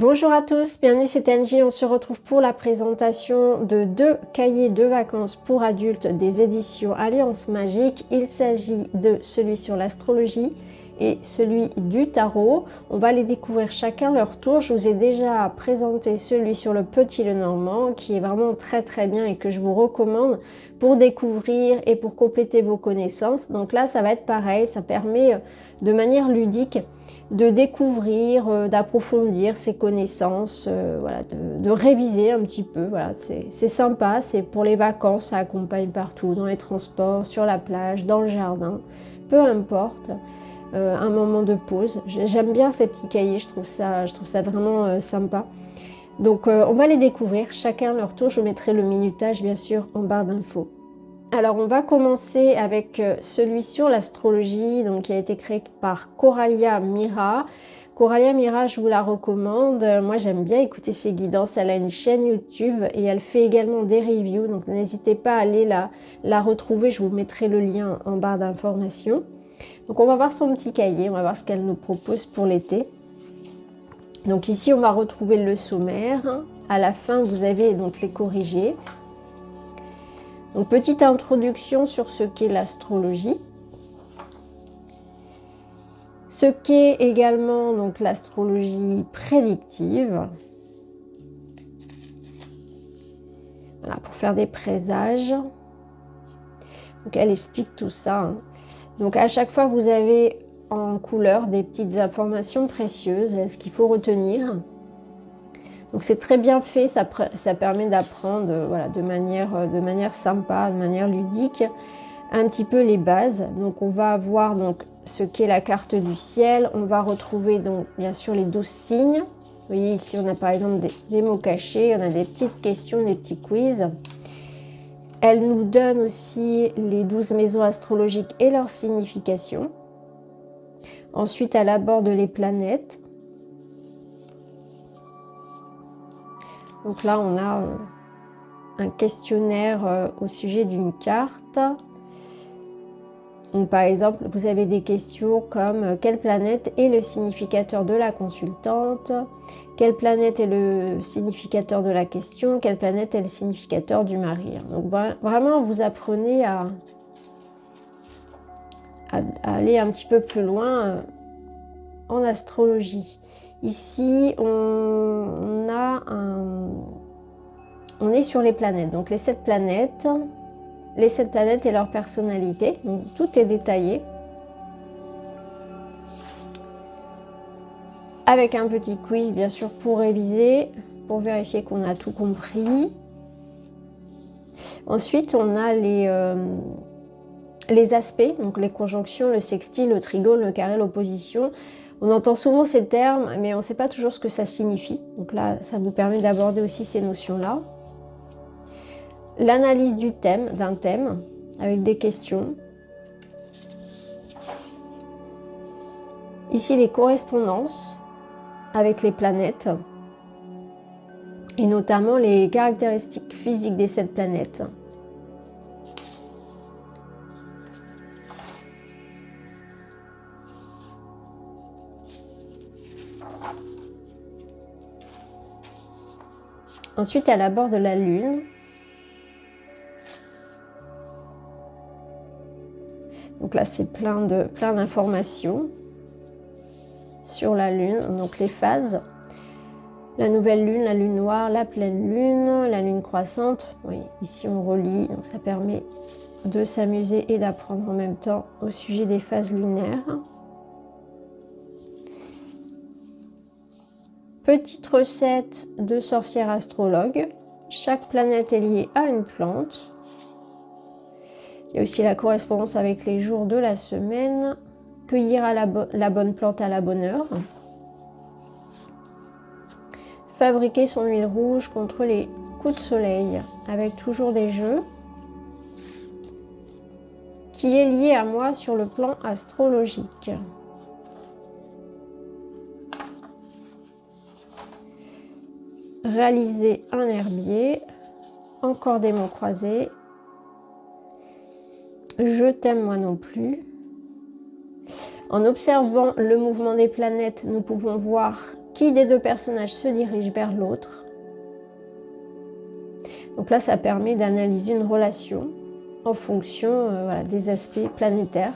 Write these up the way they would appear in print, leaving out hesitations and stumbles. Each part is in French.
Bonjour à tous, bienvenue, c'est Angie. On se retrouve pour la présentation de 2 cahiers de vacances pour adultes des éditions Alliance Magique. Il s'agit de celui sur l'astrologie et celui du tarot. On va les découvrir chacun leur tour. Je vous ai déjà présenté celui sur le Petit Lenormand qui est vraiment très bien et que je vous recommande pour découvrir et pour compléter vos connaissances. Donc là, ça va être pareil, ça permet de manière ludique de découvrir, d'approfondir ses connaissances, voilà, de réviser un petit peu. Voilà, c'est sympa, c'est pour les vacances, ça accompagne partout, dans les transports, sur la plage, dans le jardin, peu importe. Un moment de pause. J'aime bien ces petits cahiers, je trouve ça vraiment sympa. Donc on va les découvrir, chacun leur tour. Je vous mettrai le minutage bien sûr en barre d'infos. Alors on va commencer avec celui sur l'astrologie, donc qui a été créé par Coralia Mira. Coralia Mira, je vous la recommande. Moi j'aime bien écouter ses guidances. Elle a une chaîne YouTube et elle fait également des reviews, donc n'hésitez pas à aller la retrouver. Je vous mettrai le lien en barre d'informations. Donc on va voir son petit cahier, on va voir ce qu'elle nous propose pour l'été. Donc ici on va retrouver le sommaire. À la fin vous avez donc les corrigés. Donc petite introduction sur ce qu'est l'astrologie. Ce qu'est également donc l'astrologie prédictive. Voilà, pour faire des présages. Donc elle explique tout ça, hein. Donc à chaque fois vous avez en couleur des petites informations précieuses, ce qu'il faut retenir. Donc c'est très bien fait, ça permet d'apprendre voilà, de manière sympa, de manière ludique, un petit peu les bases. Donc on va avoir donc ce qu'est la carte du ciel, on va retrouver donc bien sûr les 12 signes. Vous voyez ici on a par exemple des mots cachés, on a des petites questions, des petits quiz. Elle nous donne aussi les 12 maisons astrologiques et leur signification. Ensuite elle aborde les planètes. Donc là, on a un questionnaire au sujet d'une carte. Donc, par exemple, vous avez des questions comme quelle planète est le significateur de la consultante? Quelle planète est le significateur de la question? Quelle planète est le significateur du mari? Donc vraiment, vous apprenez à aller un petit peu plus loin en astrologie. Ici, on est sur les planètes, donc les 7 planètes et leur personnalité, donc tout est détaillé. Avec un petit quiz bien sûr pour réviser, pour vérifier qu'on a tout compris. Ensuite, on a les aspects, donc les conjonctions, le sextile, le trigone, le carré, l'opposition. On entend souvent ces termes, mais on ne sait pas toujours ce que ça signifie. Donc là, ça vous permet d'aborder aussi ces notions-là. L'analyse d'un thème, avec des questions. Ici, les correspondances avec les planètes, et notamment les caractéristiques physiques des 7 planètes. Ensuite, elle aborde la Lune. Donc là, c'est plein d'informations sur la Lune. Donc les phases, la nouvelle Lune, la Lune noire, la pleine Lune, la Lune croissante. Oui, ici on relie, donc ça permet de s'amuser et d'apprendre en même temps au sujet des phases lunaires. Petite recette de sorcière astrologue. Chaque planète est liée à une plante. Il y a aussi la correspondance avec les jours de la semaine. Cueillir la bonne plante à la bonne heure. Fabriquer son huile rouge contre les coups de soleil. Avec toujours des jeux. Qui est lié à moi sur le plan astrologique. Réaliser un herbier, encore des mots croisés, je t'aime moi non plus. En observant le mouvement des planètes, nous pouvons voir qui des deux personnages se dirige vers l'autre. Donc là, ça permet d'analyser une relation en fonction voilà, des aspects planétaires.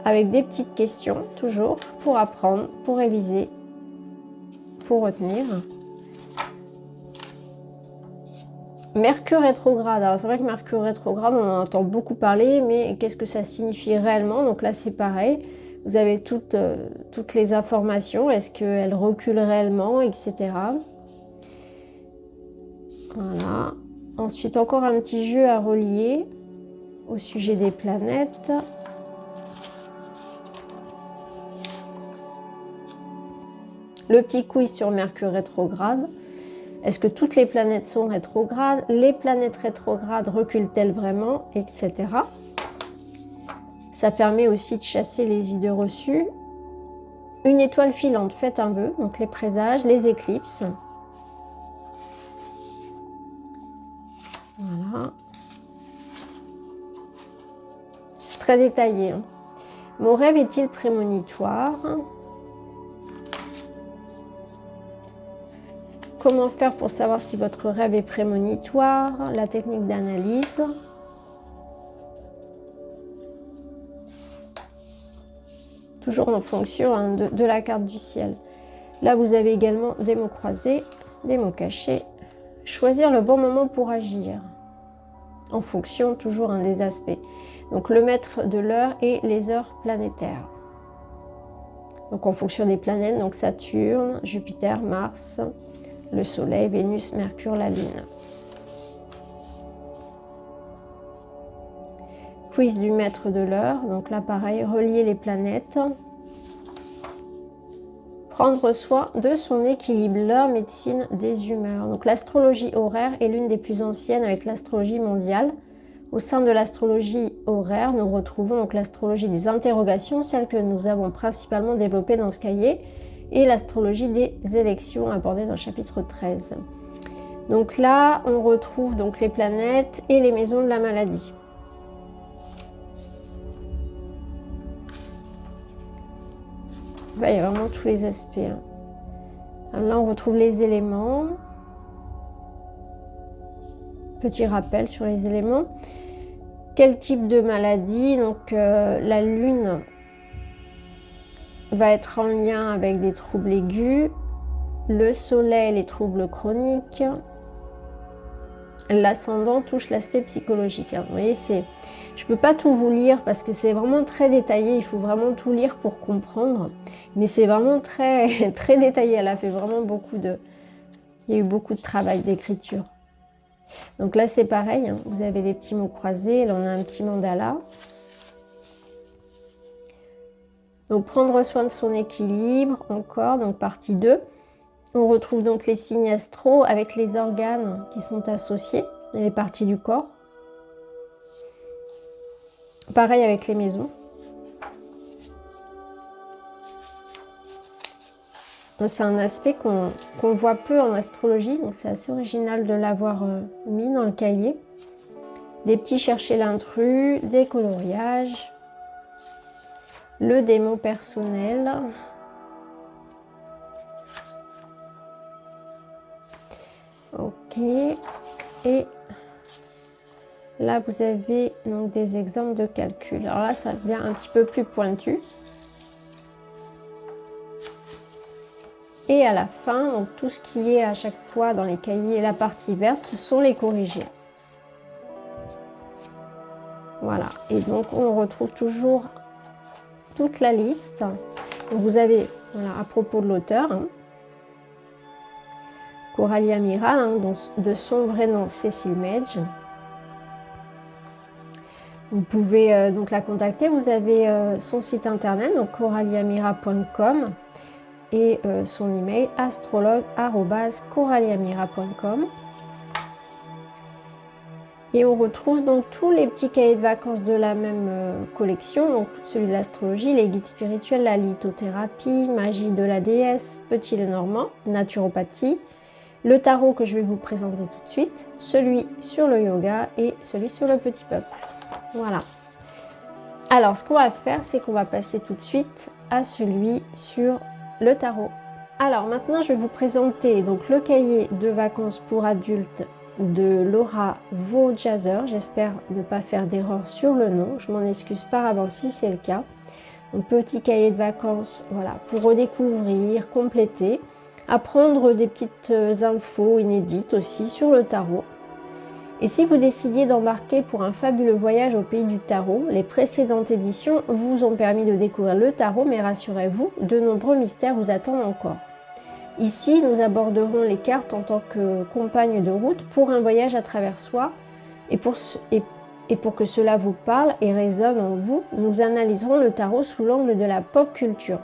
Avec des petites questions, toujours, pour apprendre, pour réviser, pour retenir. Mercure rétrograde. Alors c'est vrai que Mercure rétrograde, on en entend beaucoup parler, mais qu'est-ce que ça signifie réellement? Donc là, c'est pareil. Vous avez toutes les informations. Est-ce qu'elle recule réellement, etc. Voilà. Ensuite, encore un petit jeu à relier au sujet des planètes. Le petit quiz sur Mercure rétrograde. Est-ce que toutes les planètes sont rétrogrades? Les planètes rétrogrades reculent-elles vraiment? Etc. Ça permet aussi de chasser les idées reçues. Une étoile filante, faites un vœu. Donc les présages, les éclipses. Voilà. C'est très détaillé. Hein. Mon rêve est-il prémonitoire? Comment faire pour savoir si votre rêve est prémonitoire? La technique d'analyse. Toujours en fonction hein, de la carte du ciel. Là, vous avez également des mots croisés, des mots cachés. Choisir le bon moment pour agir. En fonction toujours hein, des aspects. Donc le maître de l'heure et les heures planétaires. Donc en fonction des planètes, donc Saturne, Jupiter, Mars, le Soleil, Vénus, Mercure, la Lune. Quiz du maître de l'heure. Donc là, pareil, relier les planètes. Prendre soin de son équilibre, l'heure, médecine des humeurs. Donc l'astrologie horaire est l'une des plus anciennes avec l'astrologie mondiale. Au sein de l'astrologie horaire, nous retrouvons donc l'astrologie des interrogations, celle que nous avons principalement développée dans ce cahier, et l'astrologie des élections abordée dans le chapitre 13. Donc là, on retrouve donc les planètes et les maisons de la maladie. Là, il y a vraiment tous les aspects. Alors là, on retrouve les éléments. Petit rappel sur les éléments. Quel type de maladie? Donc la Lune va être en lien avec des troubles aigus, le Soleil, les troubles chroniques, l'ascendant touche l'aspect psychologique. Vous voyez, je ne peux pas tout vous lire parce que c'est vraiment très détaillé, il faut vraiment tout lire pour comprendre, mais c'est vraiment très, très détaillé, elle a fait vraiment il y a eu beaucoup de travail d'écriture. Donc là c'est pareil, hein, vous avez des petits mots croisés, là on a un petit mandala. Donc prendre soin de son équilibre, encore, donc partie 2. On retrouve donc les signes astro avec les organes qui sont associés, et les parties du corps. Pareil avec les maisons. C'est un aspect qu'on voit peu en astrologie, donc c'est assez original de l'avoir mis dans le cahier. Des petits chercher l'intrus, des coloriages. Le démon personnel. Ok. Et là, vous avez donc des exemples de calcul. Alors là, ça devient un petit peu plus pointu. Et à la fin, donc tout ce qui est à chaque fois dans les cahiers, la partie verte, ce sont les corrigés. Voilà. Et donc, on retrouve toujours toute la liste. Donc, vous avez, voilà, à propos de l'auteur, hein, Coralie Amiral, hein, de son vrai nom Cécile Medge. Vous pouvez donc la contacter. Vous avez son site internet, donc coralieamira.com, et son email astrologue@coralieamira.com. Et on retrouve donc tous les petits cahiers de vacances de la même collection, donc celui de l'astrologie, les guides spirituels, la lithothérapie, magie de la déesse, Petit Lenormand, naturopathie, le tarot que je vais vous présenter tout de suite, celui sur le yoga et celui sur le petit peuple. Voilà. Alors ce qu'on va faire, c'est qu'on va passer tout de suite à celui sur le tarot. Alors maintenant, je vais vous présenter donc le cahier de vacances pour adultes de Laura Vaujazer. J'espère ne pas faire d'erreur sur le nom. Je m'en excuse par avance si c'est le cas. Un petit cahier de vacances, voilà, pour redécouvrir, compléter, apprendre des petites infos inédites aussi sur le tarot. Et si vous décidiez d'embarquer pour un fabuleux voyage au pays du tarot, les précédentes éditions vous ont permis de découvrir le tarot, mais rassurez-vous, de nombreux mystères vous attendent encore. Ici, nous aborderons les cartes en tant que compagne de route pour un voyage à travers soi. Et pour que cela vous parle et résonne en vous, nous analyserons le tarot sous l'angle de la pop culture.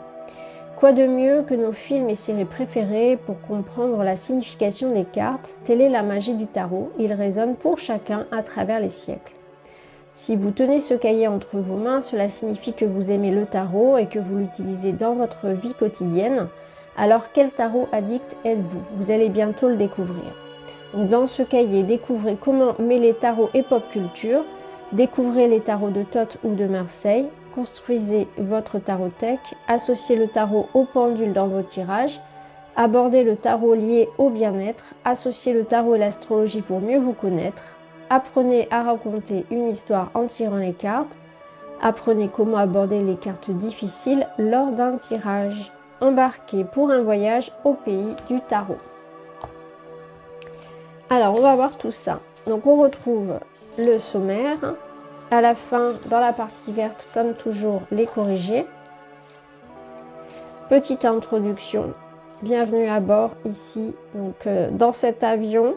Quoi de mieux que nos films et séries préférés pour comprendre la signification des cartes? Telle est la magie du tarot, il résonne pour chacun à travers les siècles. Si vous tenez ce cahier entre vos mains, cela signifie que vous aimez le tarot et que vous l'utilisez dans votre vie quotidienne. Alors quel tarot addict êtes-vous? Vous allez bientôt le découvrir. Donc, dans ce cahier, découvrez comment mêler tarot et pop culture, découvrez les tarots de Thoth ou de Marseille, construisez votre tarothèque, associez le tarot au pendule dans vos tirages, abordez le tarot lié au bien-être, associez le tarot et l'astrologie pour mieux vous connaître, apprenez à raconter une histoire en tirant les cartes, apprenez comment aborder les cartes difficiles lors d'un tirage. Embarquez pour un voyage au pays du tarot. Alors, on va voir tout ça. Donc, on retrouve le sommaire. À la fin, dans la partie verte, comme toujours, les corrigés. Petite introduction. Bienvenue à bord ici, donc dans cet avion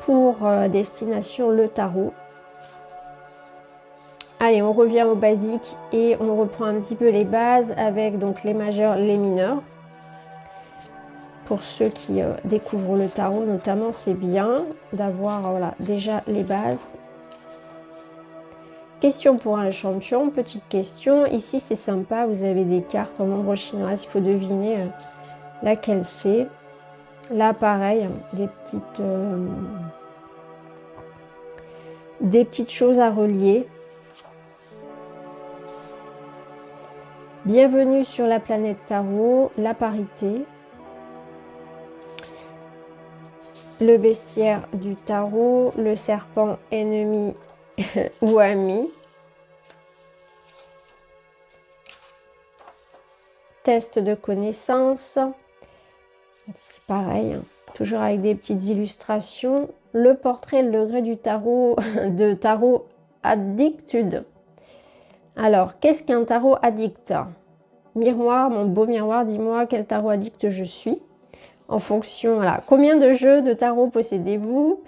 pour destination le tarot. Allez, on revient au basique et on reprend un petit peu les bases avec donc les majeurs, les mineurs. Pour ceux qui découvrent le tarot notamment, c'est bien d'avoir voilà, déjà les bases. Question pour un champion, petite question. Ici, c'est sympa, vous avez des cartes en nombre chinoise, il faut deviner laquelle c'est. Là, pareil, des petites choses à relier. Bienvenue sur la planète tarot, la parité. Le bestiaire du tarot, le serpent ennemi ou ami. Test de connaissance. C'est pareil, hein, toujours avec des petites illustrations. Le portrait, le degré du tarot, de tarot addictude. Alors, qu'est-ce qu'un tarot addict? Miroir, mon beau miroir, dis-moi quel tarot addict je suis. En fonction, voilà. Combien de jeux de tarot possédez-vous?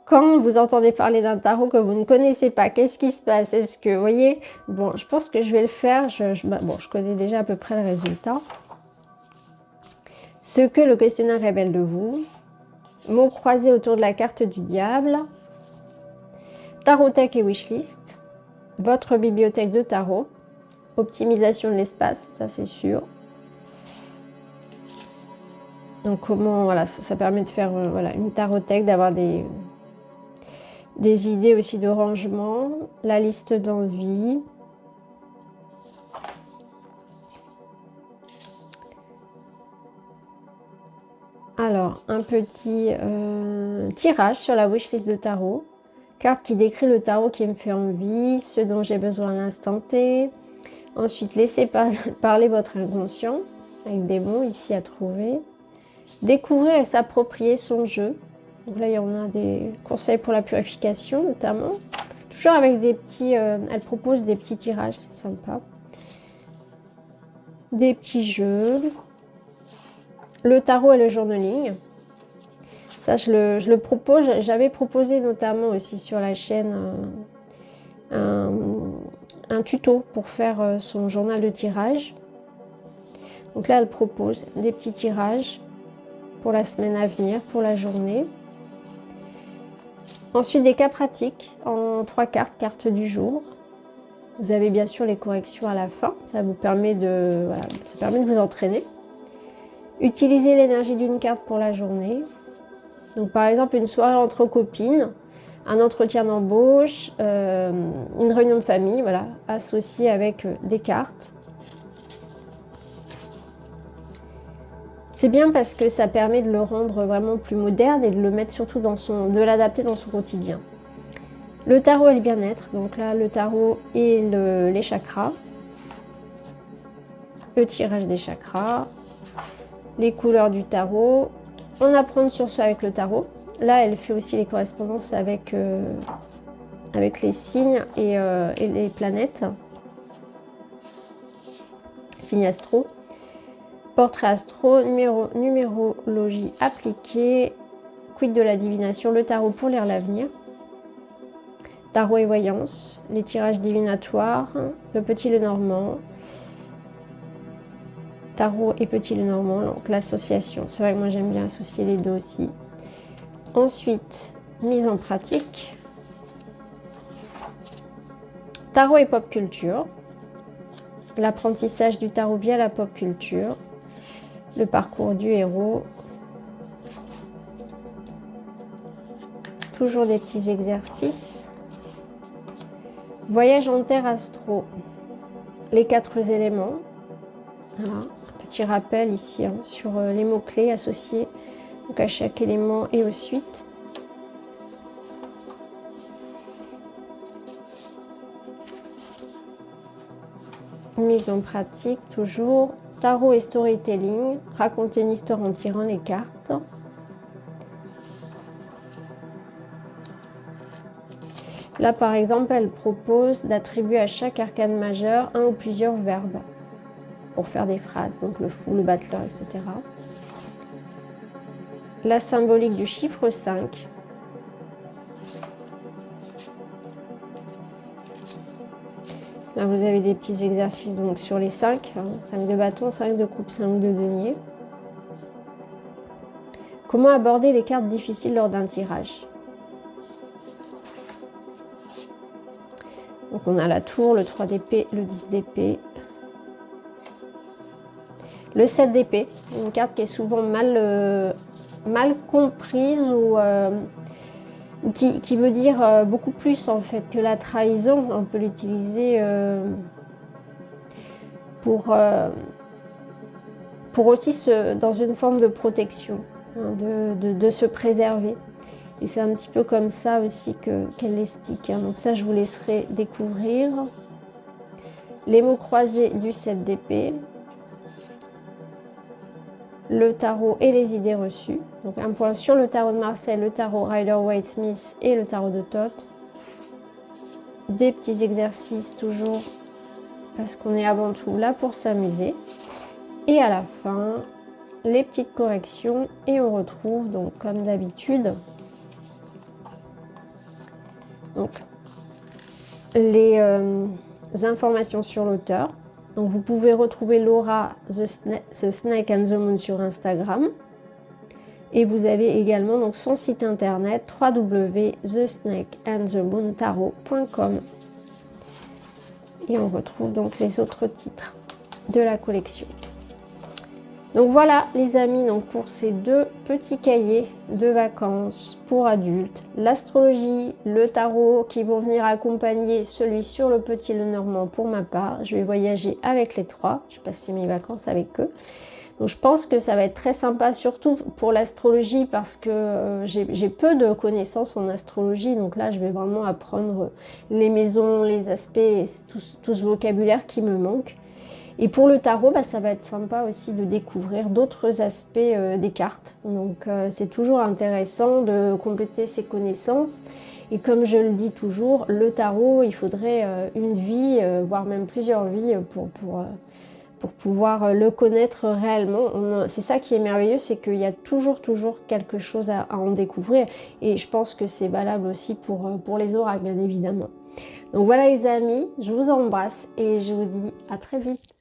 Quand vous entendez parler d'un tarot que vous ne connaissez pas, qu'est-ce qui se passe? Est-ce que, vous voyez, bon, je pense que je vais le faire. Bon, je connais déjà à peu près le résultat. Ce que le questionnaire révèle de vous. Mots croisés autour de la carte du diable. Tarothèque et wishlist. Votre bibliothèque de tarot. Optimisation de l'espace, ça c'est sûr. Donc comment, voilà, ça permet de faire voilà, une tarothèque, d'avoir des idées aussi de rangement. La liste d'envie. Alors, un petit tirage sur la wishlist de tarot. Carte qui décrit le tarot qui me fait envie, ce dont j'ai besoin à l'instant T. Ensuite, laissez parler votre inconscient, avec des mots ici à trouver. Découvrir et s'approprier son jeu. Donc là, il y en a des conseils pour la purification, notamment. Toujours avec des petits... elle propose des petits tirages, c'est sympa. Des petits jeux. Le tarot et le journaling. Ça, je le propose. J'avais proposé notamment aussi sur la chaîne un tuto pour faire son journal de tirage. Donc là, elle propose des petits tirages pour la semaine à venir, pour la journée. Ensuite, des cas pratiques en 3 cartes, carte du jour. Vous avez bien sûr les corrections à la fin. Ça vous permet voilà, ça permet de vous entraîner. Utilisez l'énergie d'une carte pour la journée. Donc par exemple, une soirée entre copines, un entretien d'embauche, une réunion de famille, voilà, associé avec des cartes. C'est bien parce que ça permet de le rendre vraiment plus moderne et de le mettre surtout de l'adapter dans son quotidien. Le tarot et le bien-être, donc là le tarot et les chakras, le tirage des chakras, les couleurs du tarot, en apprendre sur soi avec le tarot. Là elle fait aussi les correspondances avec les signes et les planètes, signes astro. Portrait astro, numérologie appliquée, quid de la divination, le tarot pour lire l'avenir, tarot et voyance, les tirages divinatoires, le petit Lenormand, tarot et petit Lenormand, donc l'association. C'est vrai que moi j'aime bien associer les deux aussi. Ensuite, mise en pratique, tarot et pop culture, l'apprentissage du tarot via la pop culture, le parcours du héros, toujours des petits exercices, voyage en terre astro, les 4 éléments, voilà. Petit rappel ici hein, sur les mots-clés associés donc à chaque élément et aux suites. Mise en pratique toujours. Tarot et storytelling, raconter une histoire en tirant les cartes. Là par exemple, elle propose d'attribuer à chaque arcane majeur un ou plusieurs verbes pour faire des phrases, donc le fou, le battleur, etc. La symbolique du chiffre 5. Là, vous avez des petits exercices donc, sur les 5. 5 de bâton, 5 de coupe, 5 de denier. Comment aborder les cartes difficiles lors d'un tirage? Donc on a la tour, le 3 d'épée, le 10 d'épée. Le 7 d'épée, une carte qui est souvent mal comprise ou qui veut dire beaucoup plus en fait que la trahison. On peut l'utiliser pour aussi dans une forme de protection, hein, de se préserver. Et c'est un petit peu comme ça aussi qu'elle l'explique. Hein. Donc ça, je vous laisserai découvrir. Les mots croisés du 7 d'épée. Le tarot et les idées reçues. Donc un point sur le tarot de Marseille, le tarot Rider-Waite-Smith et le tarot de Thoth. Des petits exercices toujours parce qu'on est avant tout là pour s'amuser. Et à la fin, les petites corrections et on retrouve donc comme d'habitude donc les informations sur l'auteur. Donc vous pouvez retrouver Laura The Snake and the Moon sur Instagram. Et vous avez également donc son site internet www.thesnakeandthemoontarot.com. Et on retrouve donc les autres titres de la collection. Donc voilà les amis, donc pour ces 2 petits cahiers de vacances pour adultes, l'astrologie, le tarot qui vont venir accompagner celui sur le petit Lenormand pour ma part. Je vais voyager avec les 3, je vais passer mes vacances avec eux. Donc je pense que ça va être très sympa, surtout pour l'astrologie parce que j'ai peu de connaissances en astrologie. Donc là je vais vraiment apprendre les maisons, les aspects, tout ce vocabulaire qui me manque. Et pour le tarot, ça va être sympa aussi de découvrir d'autres aspects des cartes. Donc c'est toujours intéressant de compléter ses connaissances. Et comme je le dis toujours, le tarot, il faudrait une vie, voire même plusieurs vies pour pouvoir le connaître réellement. C'est ça qui est merveilleux, c'est qu'il y a toujours quelque chose à en découvrir. Et je pense que c'est valable aussi pour les oracles, bien évidemment. Donc voilà les amis, je vous embrasse et je vous dis à très vite.